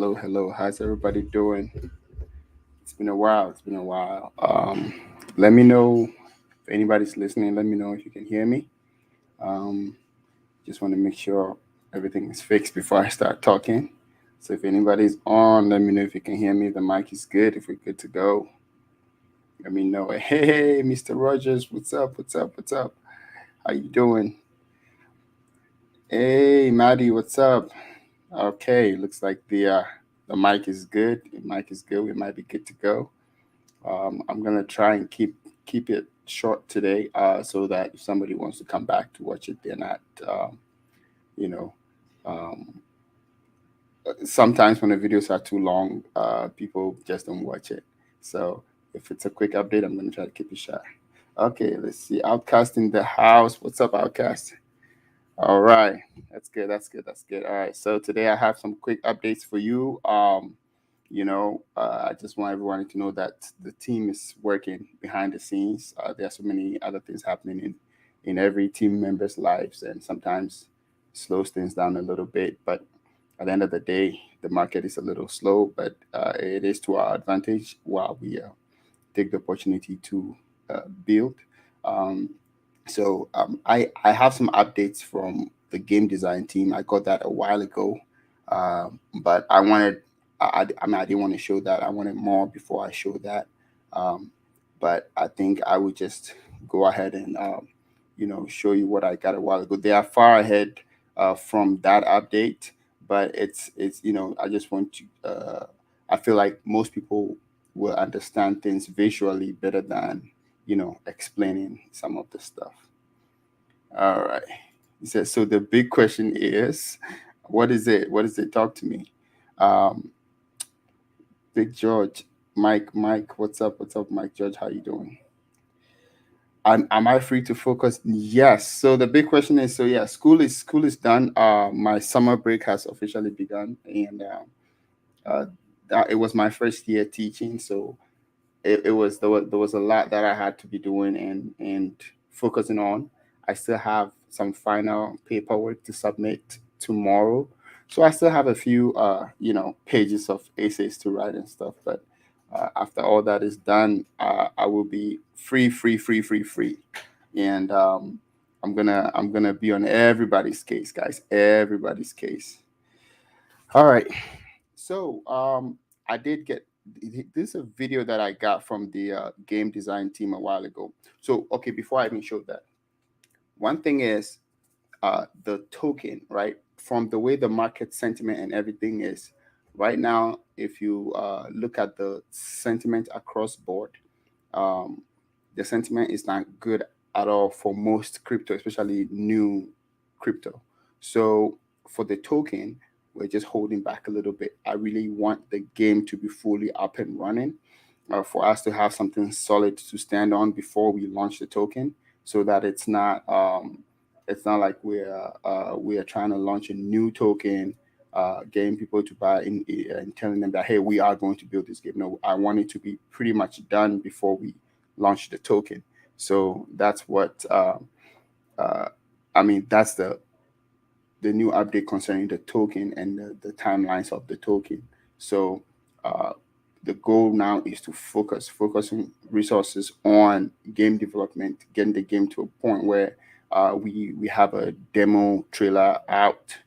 hello, hello. How's everybody doing? It's been a while. It's been a while. Let me know if anybody's listening. Let me know if you can hear me. Um, just want to make sure everything is fixed before I start talking. So if anybody's on, let me know if you can hear me. The mic is good. If we're good to go, let me know. Hey, Mr. Rogers, what's up? What's up? What's up? How you doing? Hey, Maddie, what's up? Okay, looks like the mic is good. The mic is good. We might be good to go. I'm gonna try and keep it short today, so that if somebody wants to come back to watch it, they're not, you know, um, sometimes when the videos are too long, people just don't watch it. So if it's a quick update, I'm gonna try to keep it short. Okay, let's see. Outcast in the house. What's up, Outcast? All right, that's good. That's good. That's good. All right. So today I have some quick updates for you. I just want everyone to know that the team is working behind the scenes. There are so many other things happening in every team member's lives, and sometimes slows things down a little bit. But at the end of the day, the market is a little slow, but it is to our advantage while we take the opportunity to build. Um, I have some updates from the game design team. I got that a while ago, but I mean, I didn't want to show that. I wanted more before I show that. Um, but I think I would just go ahead and show you what I got a while ago. They are far ahead from that update, but it's I just want to. I feel like most people will understand things visually better than explaining some of the stuff. All right. He says, so the big question is, what is it? What is it? Talk to me. Um, Big George, Mike, what's up? What's up, Mike George? How you doing? Am I free to focus? Yes. So the big question is, so yeah, school is done. My summer break has officially begun, and it was my first year teaching, so there was a lot that I had to be doing and focusing on. I still have some final paperwork to submit tomorrow, so I still have a few pages of essays to write and stuff. But after all that is done, I will be free, free, free, free, free, and I'm gonna be on everybody's case, guys, everybody's case. All right. So I did get this is a video that I got from the game design team a while ago. So okay, before I even showed that, one thing is the token, right? From the way the market sentiment and everything is right now, if you look at the sentiment across board, um, the sentiment is not good at all for most crypto, especially new crypto. So for the token, we're just holding back a little bit. I really want the game to be fully up and running, for us to have something solid to stand on before we launch the token, so that it's not like we are trying to launch a new token, getting people to buy and telling them that, hey, we are going to build this game. No, I want it to be pretty much done before we launch the token. So that's what uh, I mean. That's the new update concerning the token and the timelines of the token. So uh, the goal now is to focusing resources on game development, getting the game to a point where we have a demo trailer out.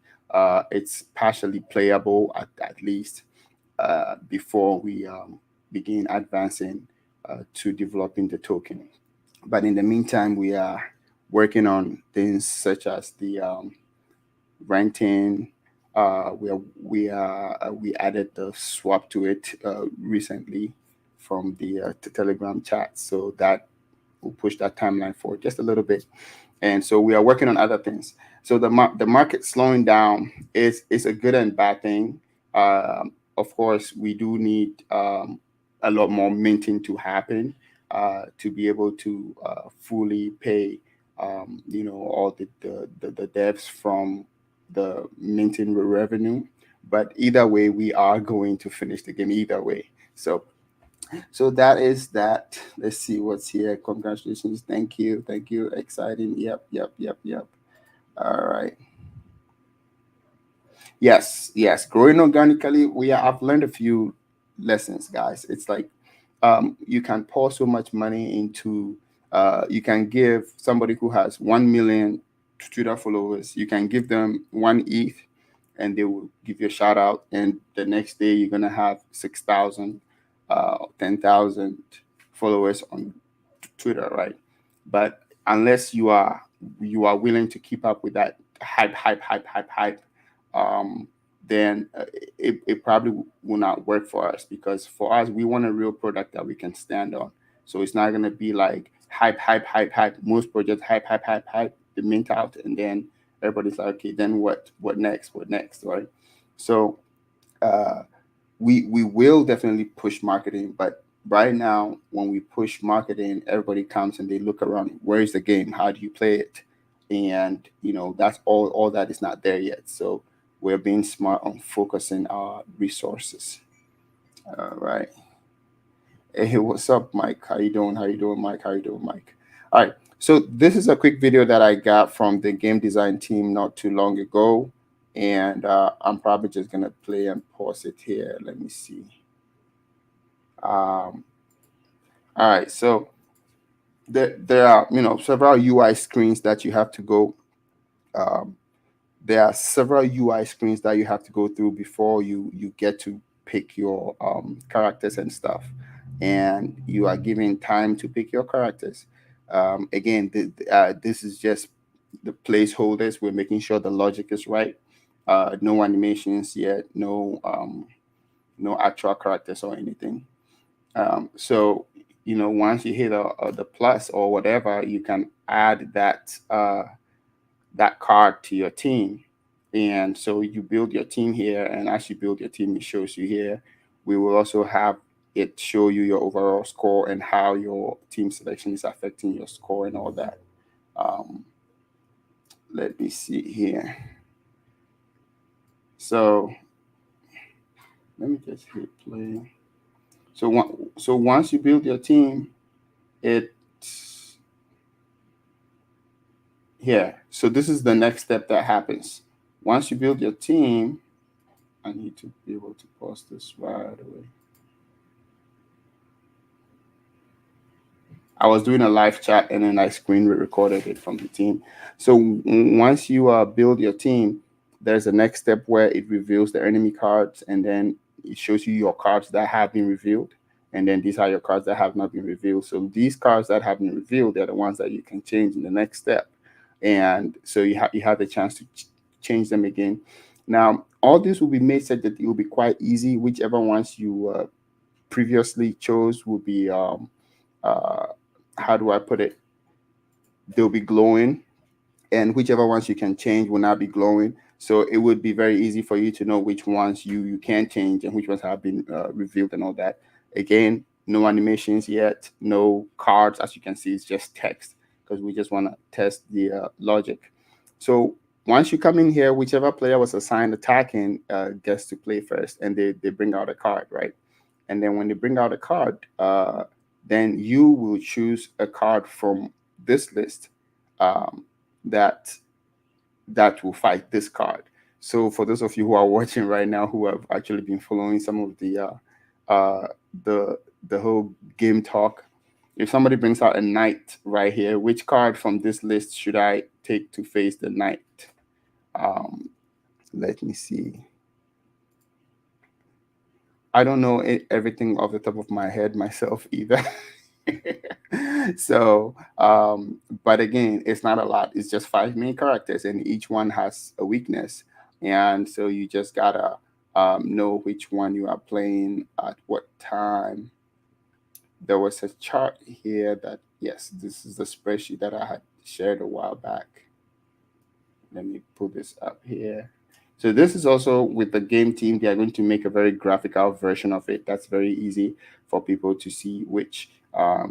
It's partially playable at least, before we begin advancing to developing the token. But in the meantime, we are working on things such as the renting. We added the swap to it recently from the Telegram chat, so that will push that timeline forward just a little bit. And so we are working on other things. So the market slowing down is a good and bad thing. Of course, we do need a lot more minting to happen to be able to fully pay all the devs from the minting revenue. But either way, we are going to finish the game either way. So that is that. Let's see what's here. Congratulations. Thank you. Thank you. Exciting. Yep. Yep. Yep. Yep. All right. Yes, growing organically. I've learned a few lessons, guys. It's like you can pour so much money into. You can give somebody who has 1 million Twitter followers. You can give them one ETH, and they will give you a shout out. And the next day, you're gonna have 6,000, 10,000 followers on Twitter, right? But unless you are willing to keep up with that hype, um, then it probably will not work for us, because for us, we want a real product that we can stand on. So it's not going to be like hype. Most projects hype, they mint out, and then everybody's like, okay, then what next, right? So uh, we will definitely push marketing, but right now when we push marketing, everybody comes and they look around, where is the game, how do you play it? And that's all that is not there yet. So we're being smart on focusing our resources. All right. Hey, what's up, Mike? How you doing? Mike? How you doing, Mike? All right. So this is a quick video that I got from the game design team not too long ago, and I'm probably just gonna play and pause it here. Let me see. All right. So there are several UI screens that you have to go. Um, there are several UI screens that you have to go through before you get to pick your characters and stuff, and you are given time to pick your characters. Again, this is just the placeholders. We're making sure the logic is right. No animations yet. No actual characters or anything. So once you hit the plus or whatever, you can add that card to your team. And so you build your team here, and as you build your team, it shows you here. We will also have it show you your overall score and how your team selection is affecting your score and all that. Um, Let me see here. So let me just hit play. So once you build your team, it's here. So this is the next step that happens. Once you build your team, I need to be able to post this right away. I was doing a live chat and then I screen recorded it from the team. So once you build your team, there's a next step where it reveals the enemy cards, and then it shows you your cards that have been revealed. And then these are your cards that have not been revealed. So these cards that have been revealed, they're the ones that you can change in the next step. And so you have the chance to change them again. Now, all this will be made such that it will be quite easy. Whichever ones you previously chose will be uh, how do I put it? They'll be glowing, and whichever ones you can change will not be glowing. So it would be very easy for you to know which ones you can change and which ones have been revealed and all that. Again, no animations yet, no cards. As you can see, it's just text, because we just want to test the logic. So once you come in here, whichever player was assigned attacking gets to play first, and they bring out a card, right? And then when they bring out a card, then you will choose a card from this list, um, that will fight this card. So for those of you who are watching right now, who have actually been following some of uh, the the whole game talk, if somebody brings out a knight right here, which card from this list should I take to face the knight? Um, Let me see. I don't know everything off the top of my head myself either. So, but again, it's not a lot. It's just five main characters, and each one has a weakness. And so you just gotta know which one you are playing at what time. There was a chart here that, yes, this is the spreadsheet that I had shared a while back. Let me pull this up here. So this is also with the game team. They are going to make a very graphical version of it. That's very easy for people to see which uh,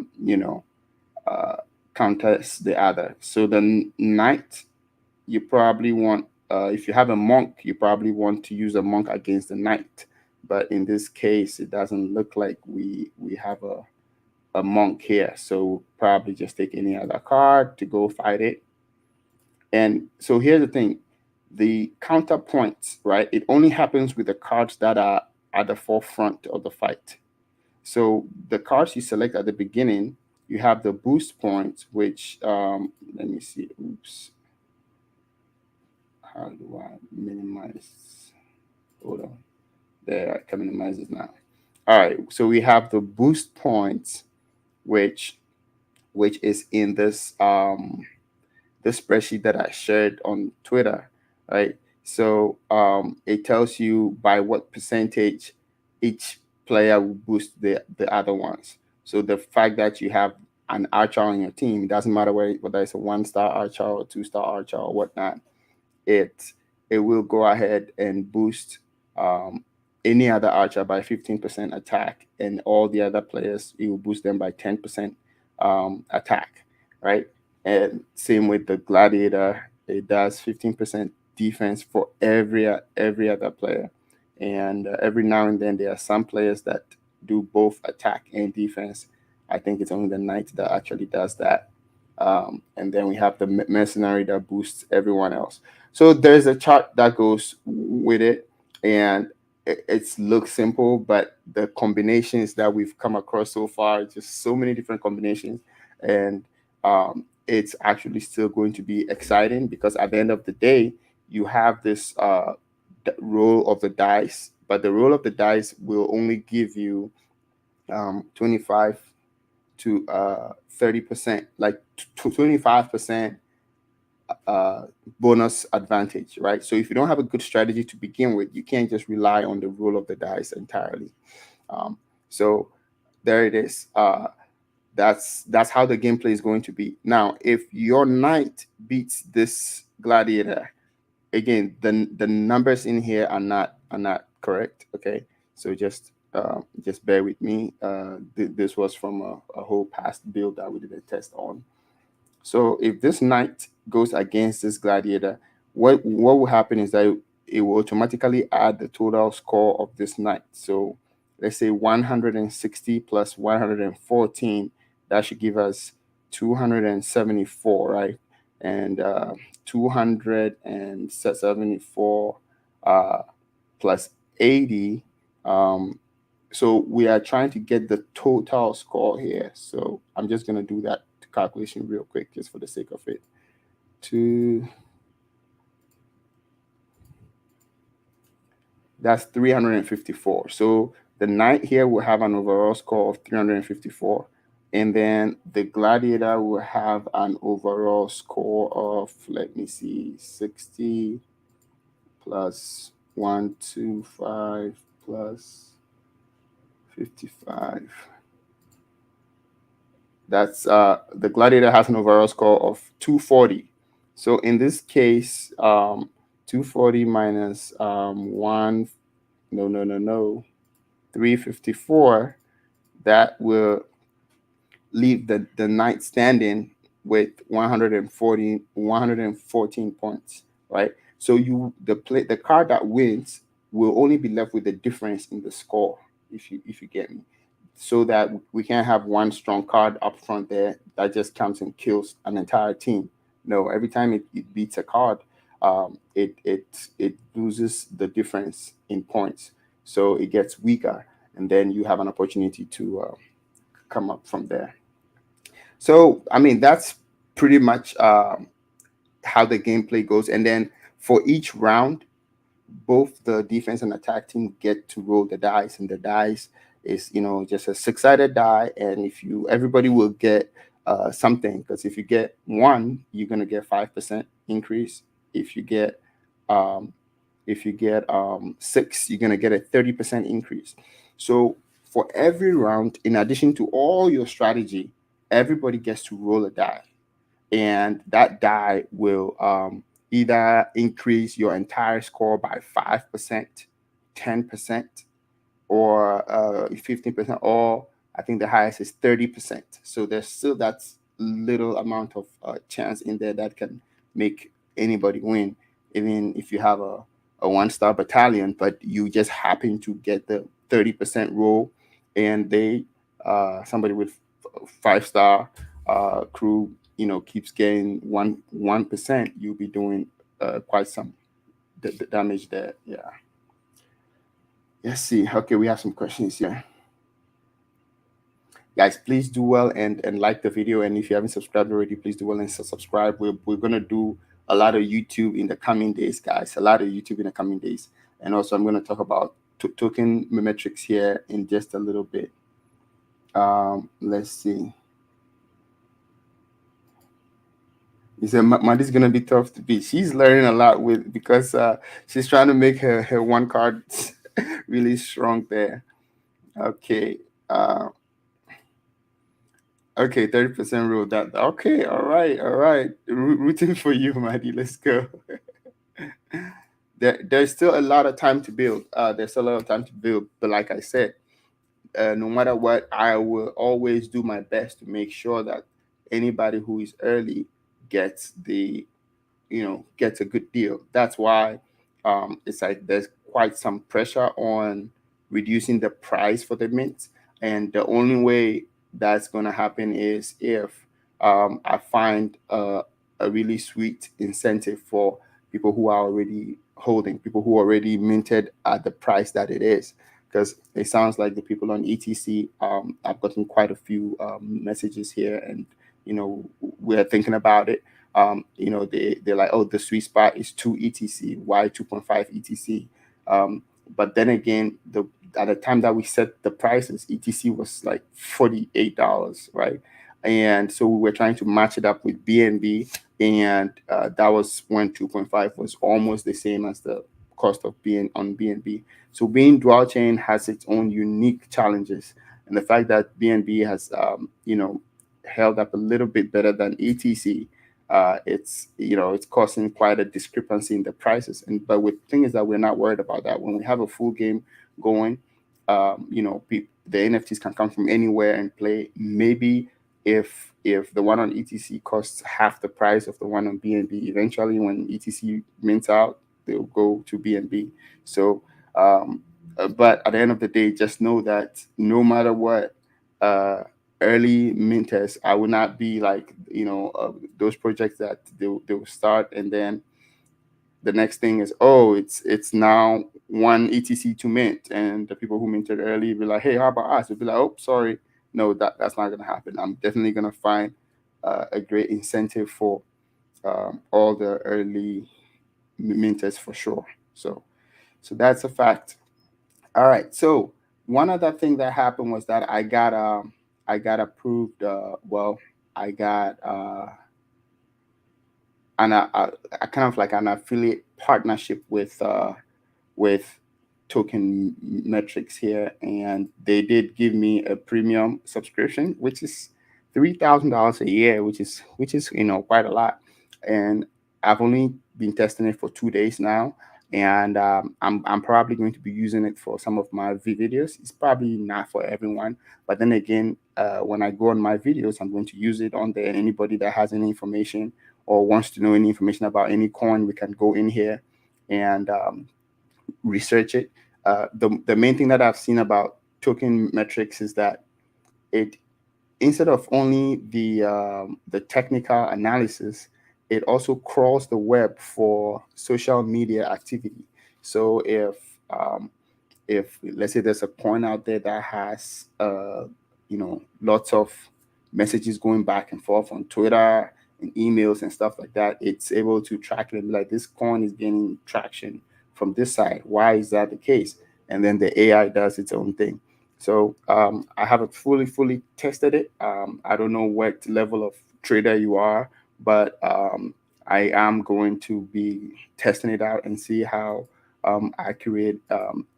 counters the other. So the knight, you probably want, if you have a monk, you probably want to use a monk against the knight. But in this case, it doesn't look like we have a monk here. So probably just take any other card to go fight it. And so here's the thing. the counterpoint, right? It only happens with the cards that are at the forefront of the fight. So the cards you select at the beginning, you have the boost points, which let me see. Oops, how do I minimize? Hold on. There, I can minimize it now. All right. So we have the boost points, which is in this spreadsheet that I shared on Twitter, right? So it tells you by what percentage each player will boost the other ones. So the fact that you have an archer on your team, it doesn't matter whether it's a 1-star archer or 2-star archer or whatnot, it it will go ahead and boost um, any other archer by 15% attack, and all the other players it will boost them by 10% attack, right? And same with the gladiator, it does 15% defense for every other player, and every now and then there are some players that do both attack and defense. I think it's only the knight that actually does that. And then we have the mercenary that boosts everyone else. So there's a chart that goes with it, and it looks simple, but the combinations that we've come across so far, just so many different combinations, and it's actually still going to be exciting because at the end of the day, you have this roll of the dice, but the roll of the dice will only give you 25 to 30%, like 25% bonus advantage, right? So if you don't have a good strategy to begin with, you can't just rely on the roll of the dice entirely. So there it is. That's how the gameplay is going to be. Now, if your knight beats this gladiator, again, the numbers in here are not correct. Okay, so just bear with me. This was from a whole past build that we did a test on. So if this knight goes against this gladiator, what will happen is that it will automatically add the total score of this knight. So let's say 160 plus 114, that should give us 274, right? And 274 uh, plus 80. So we are trying to get the total score here. So I'm just going to do that calculation real quick just for the sake of it. That's 354. So the knight here will have an overall score of 354. And then the gladiator will have an overall score of, let me see, 60 plus 125 plus 55. That's the gladiator has an overall score of 240. So in this case, 240 minus one, no, 354, that will leave the knight standing with 114 points, right? So the card that wins will only be left with the difference in the score, if you get me, so that we can't have one strong card up front there that just comes and kills an entire team. No, every time it beats a card, it loses the difference in points, so it gets weaker, and then you have an opportunity to come up from there. So I mean that's pretty much how the gameplay goes, and then for each round, both the defense and attack team get to roll the dice, and the dice is just a six-sided die, and if you everybody will get something, because if you get one, you're going to get 5% increase. If you get um, six, you're going to get a 30% increase. So for every round, in addition to all your strategy, everybody gets to roll a die, and that die will either increase your entire score by 5%, 10%, or 15%, or I think the highest is 30%. So there's still that little amount of chance in there that can make anybody win, even if you have a 1-star battalion, but you just happen to get the 30% roll, and somebody with 5-star crew keeps getting 1%, you'll be doing quite some the damage there. Yeah. Let's see. Okay, we have some questions here. Guys, please do well and like the video. And if you haven't subscribed already, please do well and subscribe. We're gonna do a lot of YouTube in the coming days, guys. A lot of YouTube in the coming days. And also, I'm gonna talk about token metrics here in just a little bit. Let's see. He said, Mandy's gonna be tough to beat. She's learning a lot with because she's trying to make her one card really strong there. Okay. Okay, 30% rule. That okay, all right, all right. Rooting for you, Mandy. Let's go. There's still a lot of time to build. There's still a lot of time to build, but like I said, no matter what, I will always do my best to make sure that anybody who is early gets gets a good deal. That's why it's like there's quite some pressure on reducing the price for the mint, and the only way that's going to happen is if I find a really sweet incentive for people who are already holding, people who already minted at the price that it is. Because it sounds like the people on ETC, I've gotten quite a few messages here, and we're thinking about it. They're like, oh, the sweet spot is 2 ETC. Why 2.5 ETC? But then again, at the time that we set the prices, ETC was like $48, right? And so we were trying to match it up with BNB, and that was when 2.5 was almost the same as the cost of being on BNB. So being dual chain has its own unique challenges, and the fact that BNB has held up a little bit better than ETC, it's causing quite a discrepancy in the prices. And but with thing is that we're not worried about that. When we have a full game going, the NFTs can come from anywhere and play. Maybe if the one on ETC costs half the price of the one on BNB, eventually when ETC mints out, they'll go to BNB. So, but at the end of the day, just know that no matter what, early minters, I will not be like those projects that they will start, and then the next thing is, oh, it's now 1 ETC to mint, and the people who minted early be like, hey, how about us? They'll be like, oh, sorry, no, that's not gonna happen. I'm definitely gonna find a great incentive for all the early minters for sure. So that's a fact. All right. So one other thing that happened was that I got approved. Well, I got a kind of like an affiliate partnership with Token Metrics here, and they did give me a premium subscription, which is $3,000 a year, which is quite a lot. And I've only been testing it for 2 days now, and I'm probably going to be using it for some of my videos. It's probably not for everyone, but then again, when I go on my videos, I'm going to use it on there. Anybody that has any information or wants to know any information about any coin, we can go in here and research it. The main thing that I've seen about Token Metrics is that it, instead of only the technical analysis, it also crawls the web for social media activity. So if let's say there's a coin out there that has lots of messages going back and forth on Twitter and emails and stuff like that, it's able to track it and be like, this coin is gaining traction from this side. Why is that the case? And then the AI does its own thing. So I haven't fully tested it. I don't know what level of trader you are, but I am going to be testing it out and see how accurate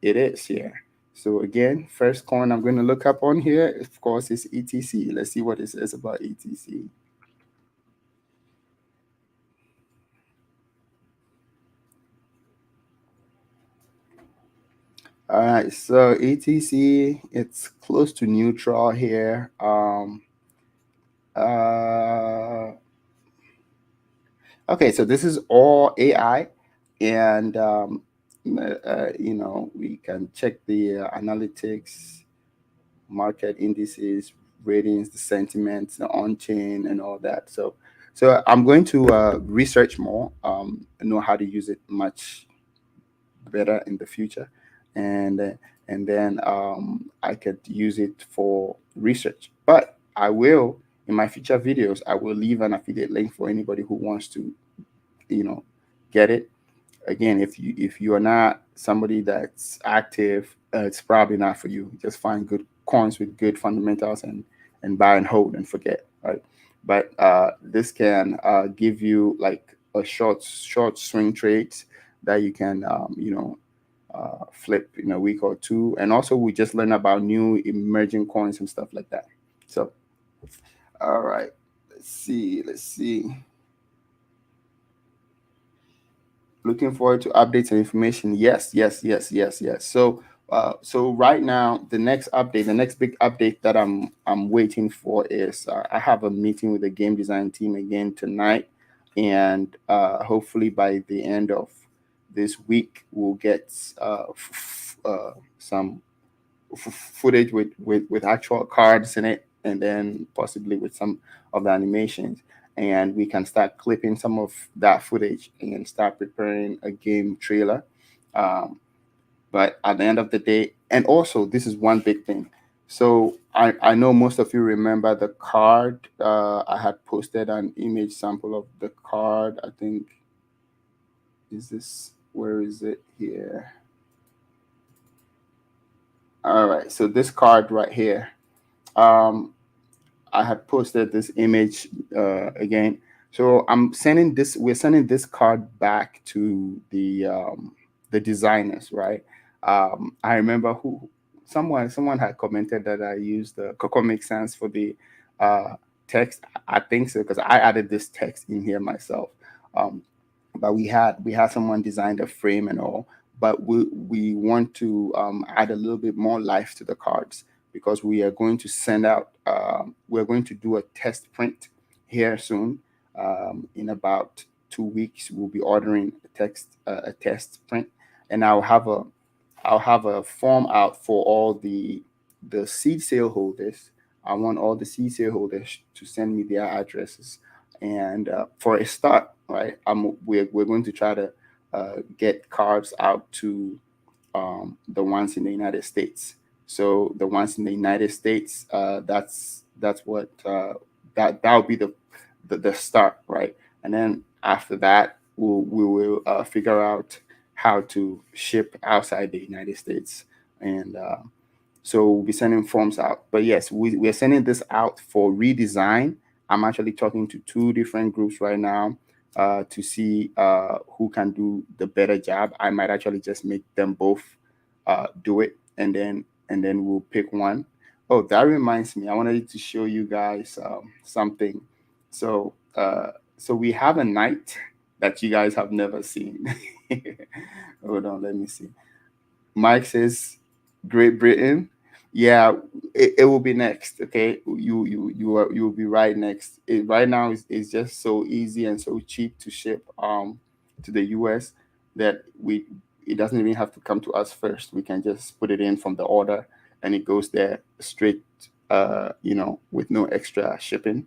it is here. So again, first coin I'm going to look up on here, of course, is ETC. Let's see what it says about ETC. All right, so ETC, it's close to neutral here. Uh, okay, so this is all AI, and we can check the analytics, market indices, ratings, the sentiments, the on-chain, and all that. So I'm going to research more, know how to use it much better in the future, and then I could use it for research. But I will, in my future videos, I will leave an affiliate link for anybody who wants to, you know, get it. Again, if you are not somebody that's active, it's probably not for you. Just find good coins with good fundamentals, and buy and hold and forget, right? But this can give you like a short swing trades that you can flip in a week or two. And also we just learn about new emerging coins and stuff like that. So all right, let's see. Looking forward to updates and information. Yes, yes, yes, yes, yes. So right now, the next update, the next big update that I'm waiting for is I have a meeting with the game design team again tonight, and hopefully by the end of this week, we'll get some footage with actual cards in it, and then possibly with some of the animations, and we can start clipping some of that footage and start preparing a game trailer. Um, but at the end of the day, and also this is one big thing. So I know most of you remember the card. I had posted an image sample of the card. I think, is this, where is it here? All right, so this card right here. um I had posted this image again. So we're sending this card back to the designers, right? I remember who someone had commented that I used the Coco Make Sense for the uh, text. I think so because I added this text in here myself. Um, but we had someone design the frame and all, but we want to add a little bit more life to the cards, because we are going to send out we're going to do a test print here soon. In about 2 weeks we'll be ordering a test print, and I'll have a form out for all the seed sale holders. I want all the seed sale holders to send me their addresses, and for a start, right? We're going to try to get cards out to the ones in the United States. So the ones in the United States, that's what that'll be the start, right? And then after that, we will figure out how to ship outside the United States, and so we'll be sending forms out. But yes, we're sending this out for redesign. I'm actually talking to two different groups right now to see who can do the better job. I might actually just make them both do it, and then we'll pick one. Oh, that reminds me, I wanted to show you guys something. So so we have a night that you guys have never seen. Hold on, let me see. Mike says Great Britain. Yeah, it will be next. Okay, you will be right next. Right now is just so easy and so cheap to ship to the US that we it doesn't even have to come to us first. We can just put it in from the order, and it goes there straight. With no extra shipping,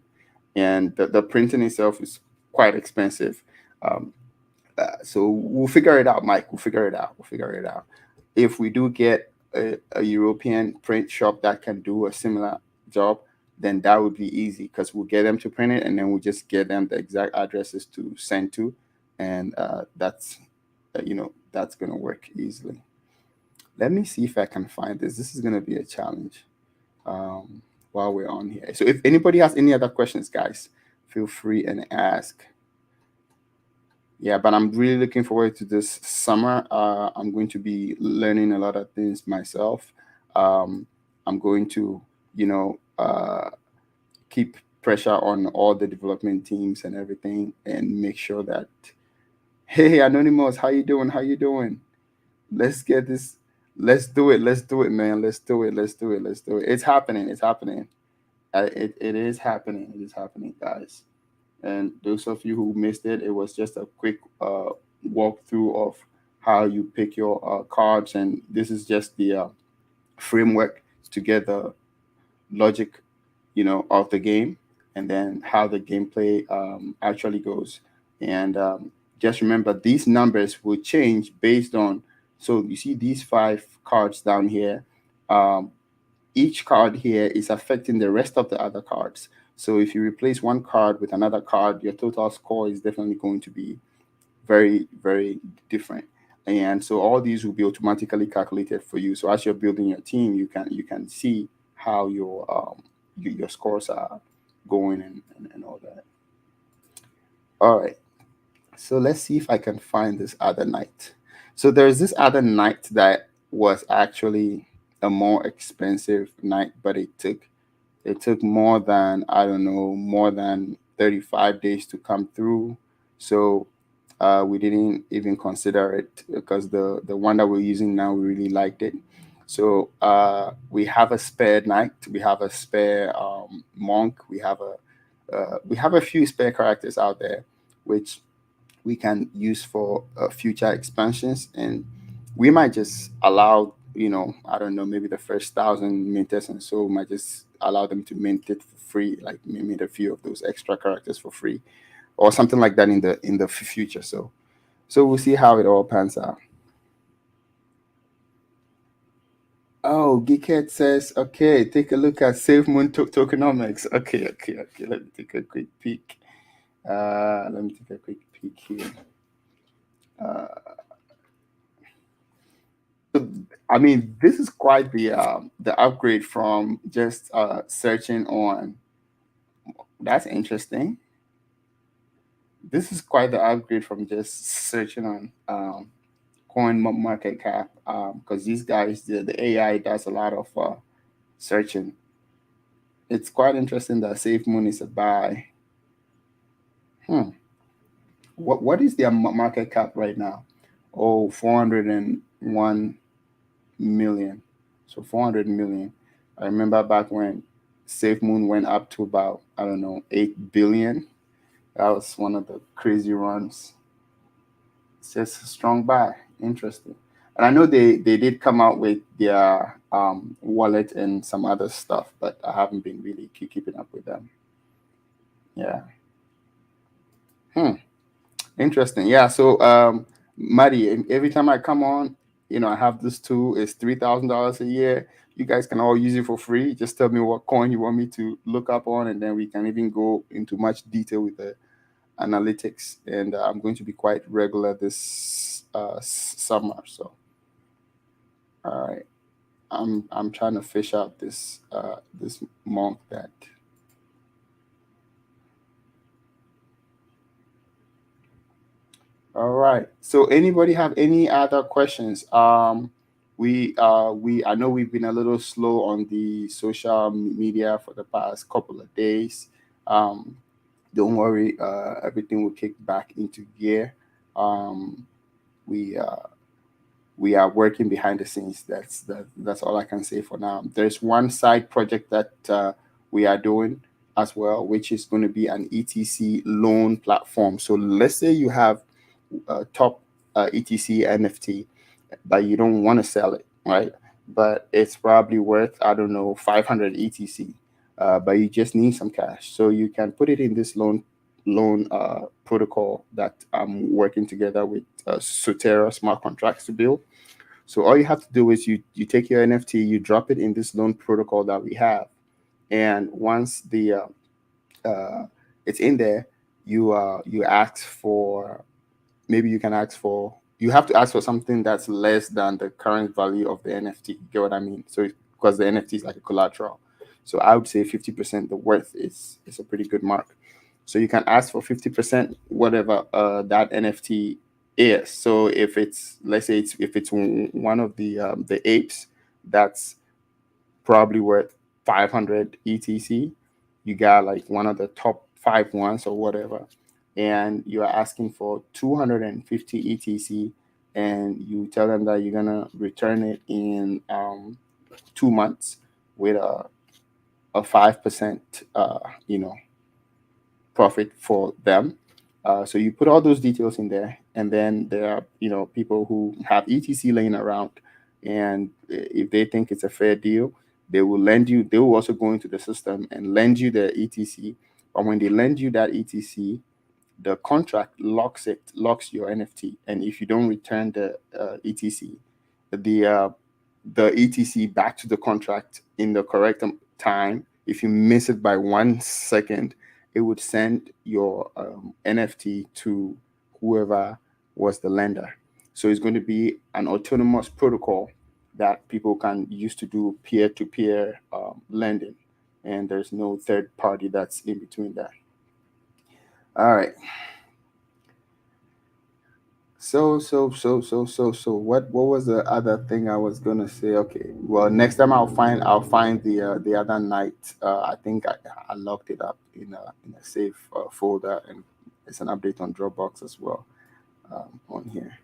and the printing itself is quite expensive. Um, so we'll figure it out, Mike. We'll figure it out. We'll figure it out. If we do get a European print shop that can do a similar job, then that would be easy, because we'll get them to print it, and then we'll just get them the exact addresses to send to, and that's gonna work easily. Let me see if I can find this. This is gonna be a challenge. Um, while we're on here, so if anybody has any other questions, guys, feel free and ask. Yeah, but I'm really looking forward to this summer. I'm going to be learning a lot of things myself. Um, I'm going to, you know, keep pressure on all the development teams and everything, and make sure that, hey, Anonymous, how you doing? How you doing? Let's get this. Let's do it. Let's do it, man. Let's do it. Let's do it. Let's do it. It's happening. It's happening. It is happening. It is happening, guys. And those of you who missed it, it was just a quick walkthrough of how you pick your cards, and this is just the framework to get the logic, of the game, and then how the gameplay actually goes. And just remember, these numbers will change based on So you see these 5 cards down here. Um, each card here is affecting the rest of the other cards. So if you replace one card with another card, your total score is definitely going to be very, very different. And so all these will be automatically calculated for you. So as you're building your team, you can see how your scores are going and all that. All right. So let's see if I can find this other knight. So there's this other knight that was actually a more expensive knight, but it took more than, I don't know, more than 35 days to come through. So we didn't even consider it because the one that we're using now, we really liked it. So we have a spare knight, we have a spare monk, we have a few spare characters out there, which we can use for future expansions, and we might just allow, I don't know, maybe the first 1,000 minters, and so we might just allow them to mint it for free, like mint a few of those extra characters for free, or something like that in the future. So we'll see how it all pans out. Oh, Geekhead says, okay, take a look at SafeMoon tokenomics. Okay. Let me take a quick peek. Let me take a quick peek here. Uh, I mean, this is quite the upgrade from just searching on. That's interesting. This is quite the upgrade from just searching on coin market cap, because these guys, the AI does a lot of searching. It's quite interesting that SafeMoon is a buy. Hmm. What is their market cap right now? Oh, 401 million. So 400 million. I remember back when SafeMoon went up to about, I don't know, 8 billion. That was one of the crazy runs. It's just a strong buy. Interesting. And I know they did come out with their wallet and some other stuff, but I haven't been really keeping up with them. Yeah. Hmm. Interesting. Yeah. So, Maddie, every time I come on, I have this tool. It's $3,000 a year. You guys can all use it for free. Just tell me what coin you want me to look up on, and then we can even go into much detail with the analytics. And I'm going to be quite regular this summer. So, all right, I'm trying to fish out this monk that. All right. So anybody have any other questions? We I know we've been a little slow on the social media for the past couple of days. Um, don't worry, everything will kick back into gear. Um, we we are working behind the scenes. That's all I can say for now. There's one side project that we are doing as well, which is going to be an ETC loan platform. So let's say you have top ETC NFT, but you don't want to sell it, right? But it's probably worth, I don't know, 500 ETC, but you just need some cash. So you can put it in this loan protocol that I'm working together with Sotera smart contracts to build. So all you have to do is you take your NFT, you drop it in this loan protocol that we have, and once the uh, it's in there, you ask for, maybe you can ask for, you have to ask for something that's less than the current value of the NFT. You get what I mean? So because the NFT is like a collateral, so I would say 50% the worth is a pretty good mark. So you can ask for 50% whatever that NFT is. So if it's, let's say if it's one of the apes, that's probably worth 500 ETC. You got like one of the top five ones or whatever, and you are asking for 250 ETC, and you tell them that you're gonna return it in 2 months with a 5% profit for them. So you put all those details in there, and then there are people who have ETC laying around, and if they think it's a fair deal, they will lend you. They will also go into the system and lend you the ETC. But when they lend you that ETC, the contract locks your NFT, and if you don't return the ETC, the uh, the ETC back to the contract in the correct time. If you miss it by 1 second, it would send your NFT to whoever was the lender. So it's going to be an autonomous protocol that people can use to do peer-to-peer lending, and there's no third party that's in between that. All right. So what was the other thing I was gonna say? Okay, well, next time I'll find the other night. I think I locked it up in a safe folder, and it's an update on Dropbox as well on here.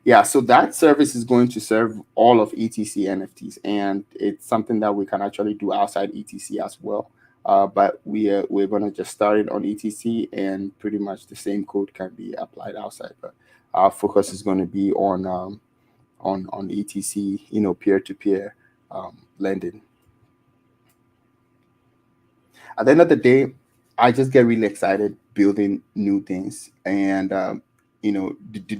Yeah, so that service is going to serve all of ETC NFTs, and it's something that we can actually do outside ETC as well. But we're going to just start it on ETC, and pretty much the same code can be applied outside. But our focus is going to be on ETC, peer to peer lending. At the end of the day, I just get really excited building new things, and the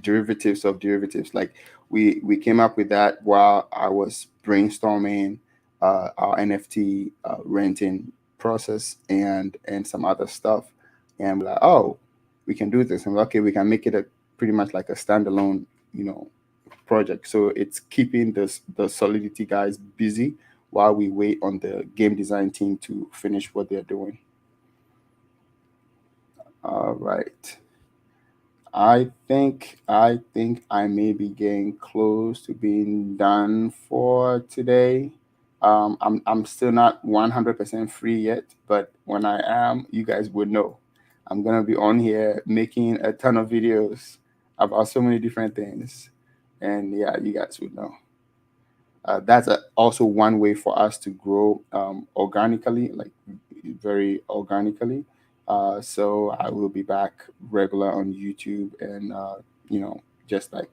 derivatives of derivatives. Like we came up with that while I was brainstorming our NFT renting process and some other stuff, and we're like, oh, we can do this, and we're like, okay, we can make it a pretty much like a standalone, you know, project. So it's keeping the Solidity guys busy while we wait on the game design team to finish what they're doing. All right. I think I may be getting close to being done for today. I'm still not 100% free yet, but when I am, you guys would know. I'm gonna be on here making a ton of videos about so many different things, and yeah, you guys would know. That's also one way for us to grow organically, like very organically. So I will be back regular on YouTube, and just like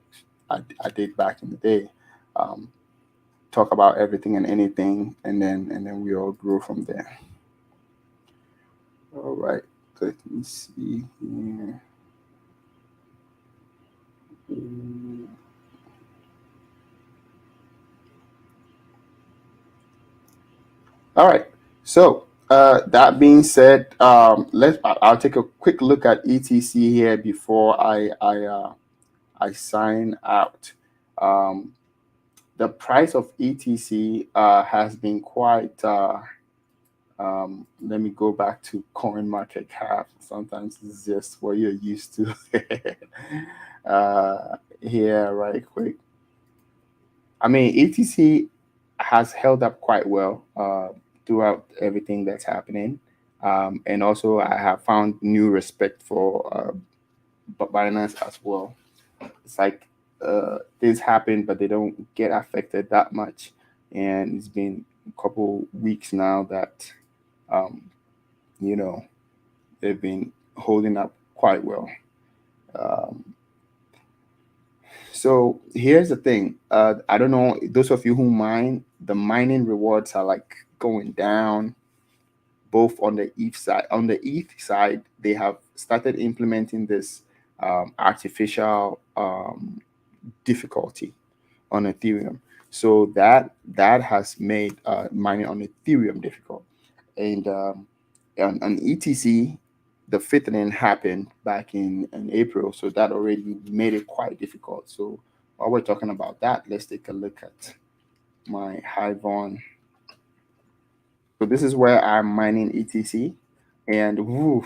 I did back in the day, um, talk about everything and anything, and then we all grow from there. All right, let me see here. All right. So that being said, I'll take a quick look at ETC here before I sign out. Um, the price of ETC has been quite. Let me go back to Coin Market Cap. Sometimes it's just what you're used to. Here, right quick. I mean, ETC has held up quite well throughout everything that's happening. And also, I have found new respect for Binance as well. It's like things happen, but they don't get affected that much. And it's been a couple weeks now that, um, you know, they've been holding up quite well. Um, so here's the thing. I don't know, those of you who mine, the mining rewards are like going down both on the ETH side. On the ETH side, they have started implementing this artificial difficulty on Ethereum. So that has made mining on Ethereum difficult. And on ETC, the fitting happened back in April, so that already made it quite difficult. So while we're talking about that, let's take a look at my Hivon. So this is where I'm mining ETC, and woo.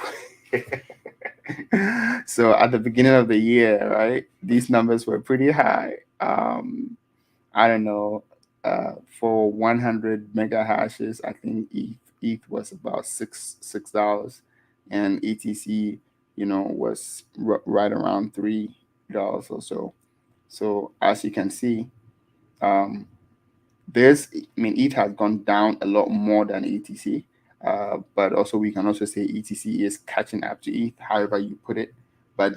So at the beginning of the year, right, these numbers were pretty high. I don't know, for 100 mega hashes, I think ETH was about $6, and ETC, was right around $3 or so. So as you can see, um, I mean, ETH has gone down a lot more than ETC, but also we can also say ETC is catching up to ETH, however you put it. But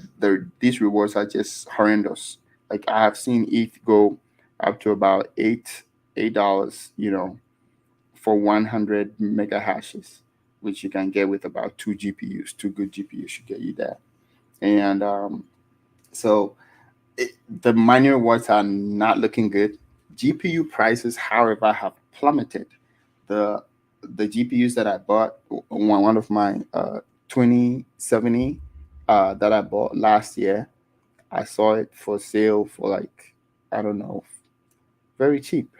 these rewards are just horrendous. Like I have seen ETH go up to about $8, for 100 mega hashes, which you can get with about two GPUs. Two good GPUs should get you that. And so the mining rewards are not looking good. GPU prices, however, have plummeted. The the GPUs that I bought, one of my 2070 that I bought last year, I saw it for sale for like, I don't know, very cheap,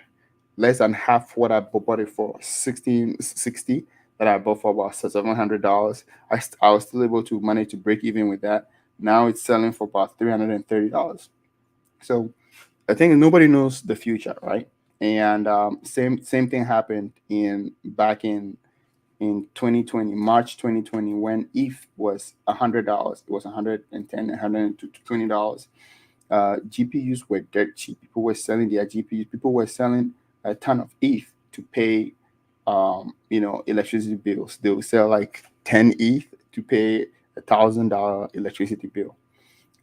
less than half what I bought it for, 1660 that I bought for about $700. I was still able to manage to break even with that. Now it's selling for about $330. So I think nobody knows the future, right? And same thing happened in back in 2020, March 2020, when ETH was $100. It was 110, $120. GPUs were dirt cheap. People were selling their GPUs. People were selling a ton of ETH to pay, electricity bills. They would sell like 10 ETH to pay $1,000 electricity bill.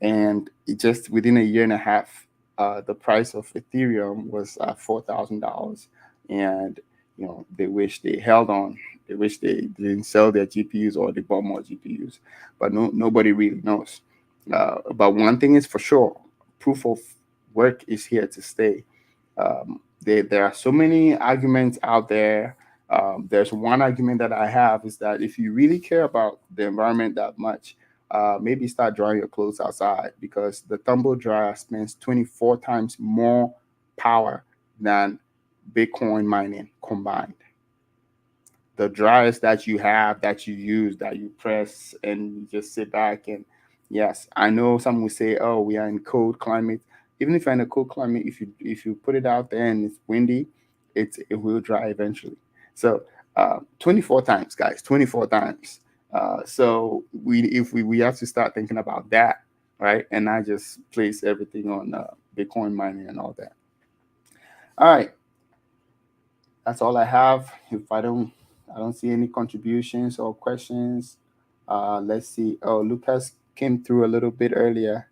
And it just within a year and a half, the price of Ethereum was $4,000. And they wish they held on. They wish they didn't sell their GPUs or they bought more GPUs. But nobody really knows. But one thing is for sure, proof of work is here to stay. There are so many arguments out there. There's one argument that I have is that if you really care about the environment that much, maybe start drying your clothes outside, because the tumble dryer spends 24 times more power than Bitcoin mining combined. The dryers that you have, that you use, that you press and you just sit back and yes, I know some will say, oh, we are in cold climate. Even if you're in a cold climate, if you put it out there and it's windy, it will dry eventually. So 24 times, guys, 24 times. So we have to start thinking about that, right? And not just place everything on Bitcoin mining and all that. All right, that's all I have. If I don't see any contributions or questions. Let's see. Oh, Lucas came through a little bit earlier.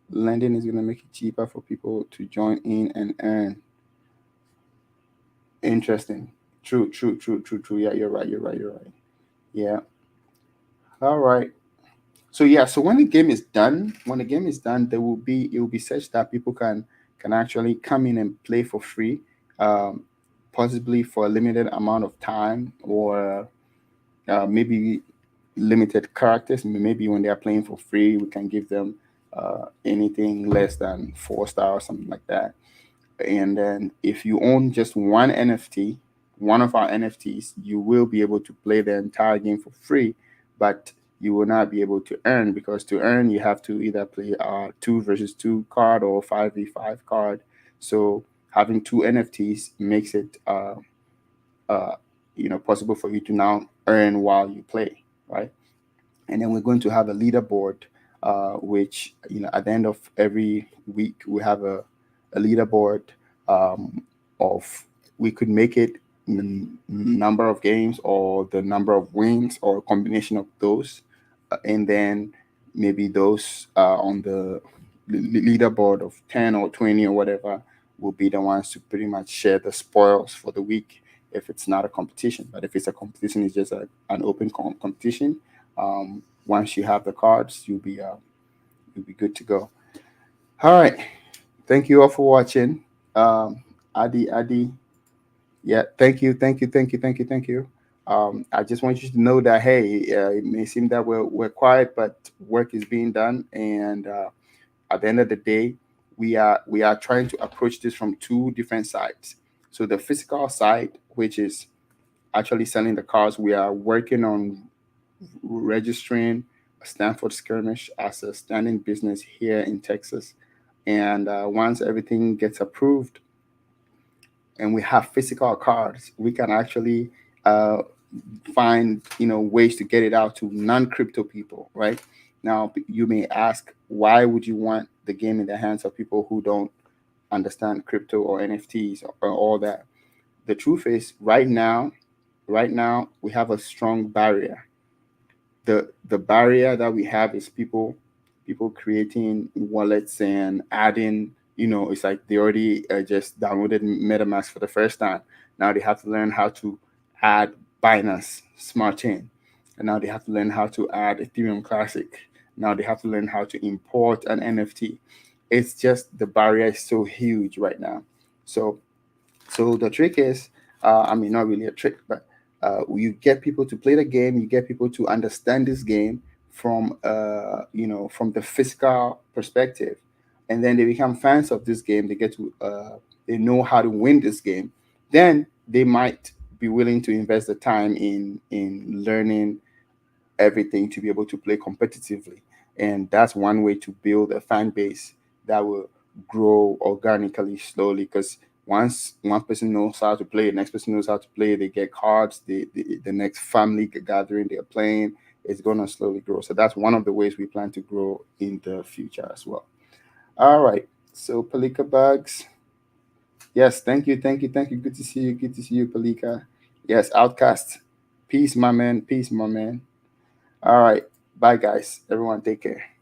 Lending is going to make it cheaper for people to join in and earn. Interesting. True, true, true, true, true. Yeah, you're right. You're right. You're right. Yeah. All right. So yeah. So when the game is done, it will be such that people can actually come in and play for free, um, possibly for a limited amount of time, or maybe limited characters. Maybe when they are playing for free, we can give them anything less than 4 star or something like that. And then if you own just one NFT, one of our NFTs, you will be able to play the entire game for free, but you will not be able to earn, because to earn you have to either play a 2 versus 2 card or 5v5 card. So having two NFTs makes it uh, possible for you to now earn while you play, right? And then we're going to have a leaderboard, which at the end of every week we have a leaderboard um, of we could make it number of games or the number of wins or a combination of those, and then maybe those on the leaderboard of 10 or 20 or whatever will be the ones to pretty much share the spoils for the week, if it's not a competition. But if it's a competition, it's just an open competition. Once you have the cards, you'll be good to go. All right. Thank you all for watching. Adi, yeah, thank you, thank you, thank you, thank you, thank you. I just want you to know that hey, it may seem that we're quiet, but work is being done, and at the end of the day, we are trying to approach this from two different sides. So the physical side, which is actually selling the cars, we are working on registering Stanford Skirmish as a standing business here in Texas. And once everything gets approved and we have physical cards, we can actually uh, find ways to get it out to non-crypto people. Right now, you may ask, why would you want the game in the hands of people who don't understand crypto or NFTs or all that? The truth is, right now we have a strong barrier. The barrier that we have is people creating wallets and adding, it's like they already just downloaded MetaMask for the first time. Now they have to learn how to add Binance Smart Chain, and now they have to learn how to add Ethereum Classic. Now they have to learn how to import an NFT. It's just the barrier is so huge right now. So So the trick is, I mean, not really a trick, but you get people to play the game. You get people to understand this game from, from the physical perspective, and then they become fans of this game. They get to, they know how to win this game. Then they might be willing to invest the time in learning everything to be able to play competitively. And that's one way to build a fan base that will grow organically, slowly. Because once one person knows how to play, the next person knows how to play, they get cards, the next family gathering they're playing, it's going to slowly grow. So that's one of the ways we plan to grow in the future as well. All right. So, Palika Bugs. Yes, thank you, thank you, thank you. Good to see you. Good to see you, Palika. Yes, Outcast. Peace, my man. Peace, my man. All right. Bye, guys. Everyone, take care.